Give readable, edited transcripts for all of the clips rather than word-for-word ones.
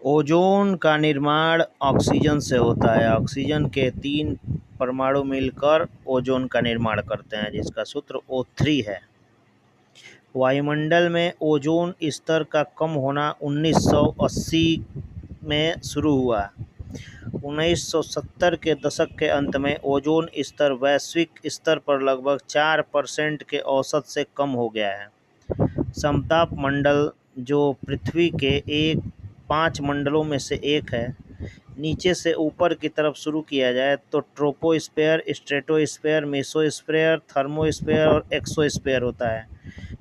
Ozone का निर्माण oxygen से होता है। ऑक्सीजन के 3 परमाणु मिलकर ओजोन का निर्माण करते हैं, जिसका सूत्र O3 है। वायुमंडल में ओजोन स्तर का कम होना 1980 में शुरू हुआ। 1970 के दशक के अंत में ओजोन स्तर वैश्विक स्तर पर लगभग 4% के औसत से कम हो गया है। समताप मंडल, जो पृथ्वी के 5 मंडलों में से एक है, नीचे से ऊपर की तरफ शुरू किया जाए तो ट्रोपोस्फेयर, स्ट्रेटोस्फेयर, मेसोस्फेयर, थर्मोस्फेयर और एक्सोस्फेयर होता है।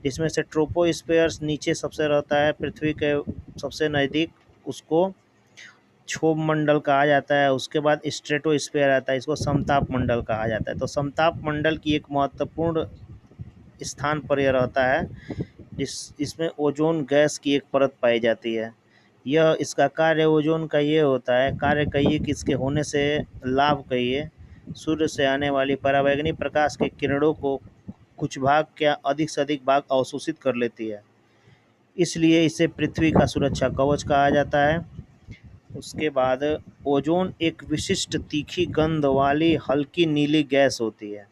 जिसमें से ट्रोपोस्फेयर नीचे सबसे रहता है, पृथ्वी के सबसे नज़दीक, उसको क्षोभ मंडल कहा जाता है। उसके बाद स्ट्रेटोस्फेयर आता है, इसको समताप मंडल कहा जाता है। तो समताप मंडल की एक महत्वपूर्ण स्थान पर यह रहता है, इसमें ओजोन गैस की एक परत पाई जाती है। यह इसका कार्य ओजोन का ये होता है, कार्य कहिए कि इसके होने से लाभ कहिए, सूर्य से आने वाली पराबैंगनी प्रकाश के किरणों को कुछ भाग या अधिक से अधिक भाग अवशोषित कर लेती है, इसलिए इसे पृथ्वी का सुरक्षा कवच कहा जाता है। उसके बाद ओजोन एक विशिष्ट तीखी गंध वाली हल्की नीली गैस होती है।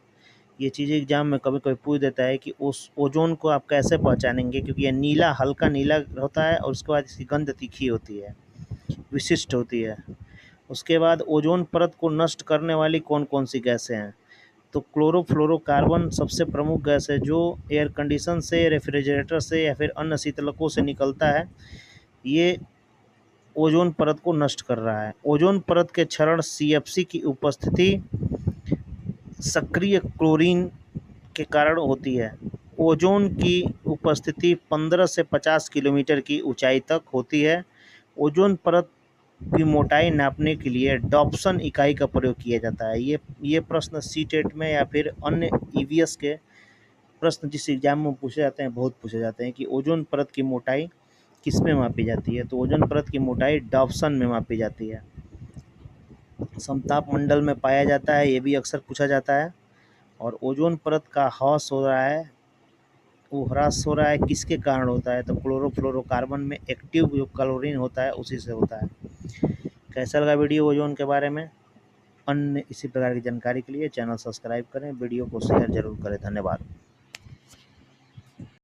ये चीज़ एग्जाम में कभी कभी पूछ देता है कि उस ओजोन को आप कैसे पहचानेंगे, क्योंकि ये नीला, हल्का नीला होता है और उसके बाद इसकी गंध तीखी होती है, विशिष्ट होती है। उसके बाद ओजोन परत को नष्ट करने वाली कौन कौन सी गैसें हैं, तो क्लोरोफ्लोरोकार्बन सबसे प्रमुख गैस है, जो एयर कंडीशन से, रेफ्रिजरेटर से या फिर अन्य शीतलकों से निकलता है। ये ओजोन परत को नष्ट कर रहा है। ओजोन परत के क्षरण CFC की उपस्थिति सक्रिय क्लोरीन के कारण होती है। ओजोन की उपस्थिति 15 से 50 किलोमीटर की ऊंचाई तक होती है। ओजोन परत की मोटाई नापने के लिए डॉप्सन इकाई का प्रयोग किया जाता है। ये प्रश्न सीटेट में या फिर अन्य EVS के प्रश्न जिस एग्जाम में पूछे जाते हैं, बहुत पूछे जाते हैं कि ओजोन परत की मोटाई किस में मापी जाती है, तो ओजोन परत की मोटाई डॉप्सन में मापी जाती है। समताप मंडल में पाया जाता है, ये भी अक्सर पूछा जाता है। और ओजोन परत का ह्रास हो रहा है, वो ह्रास हो रहा है किसके कारण होता है, तो क्लोरोफ्लोरोकार्बन में एक्टिव जो क्लोरीन होता है उसी से होता है। कैसा लगा वीडियो ओजोन के बारे में? अन्य इसी प्रकार की जानकारी के लिए चैनल सब्सक्राइब करें, वीडियो को शेयर जरूर करें। धन्यवाद।